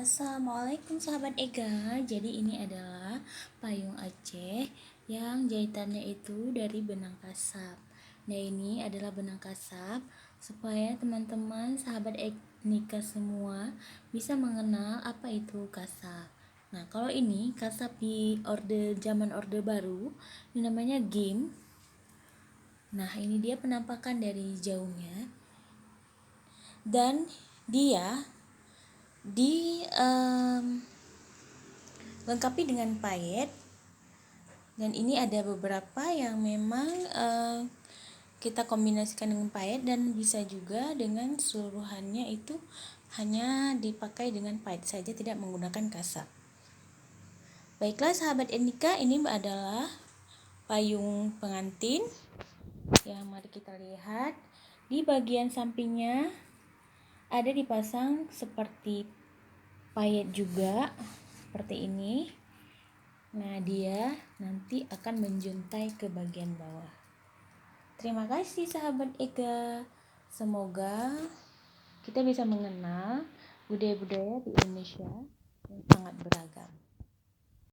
Assalamualaikum sahabat Ega. Jadi ini adalah payung Aceh yang jahitannya itu dari benang kasap. Nah, ini adalah benang kasap supaya teman-teman sahabat Ega semua bisa mengenal apa itu kasap. Nah, kalau ini kasap di zaman orde baru, ini namanya gim. Nah, ini dia penampakan dari jauhnya. Dan dia lengkapi dengan payet, dan ini ada beberapa yang memang kita kombinasikan dengan payet, dan bisa juga dengan seluruhannya itu hanya dipakai dengan payet saja, tidak menggunakan kasap. Baiklah sahabat Enika, ini adalah payung pengantin. Ya, mari kita lihat di bagian sampingnya ada dipasang seperti payet juga, seperti ini. Nah, dia nanti akan menjuntai ke bagian bawah. Terima kasih sahabat Ega. Semoga kita bisa mengenal budaya-budaya di Indonesia yang sangat beragam.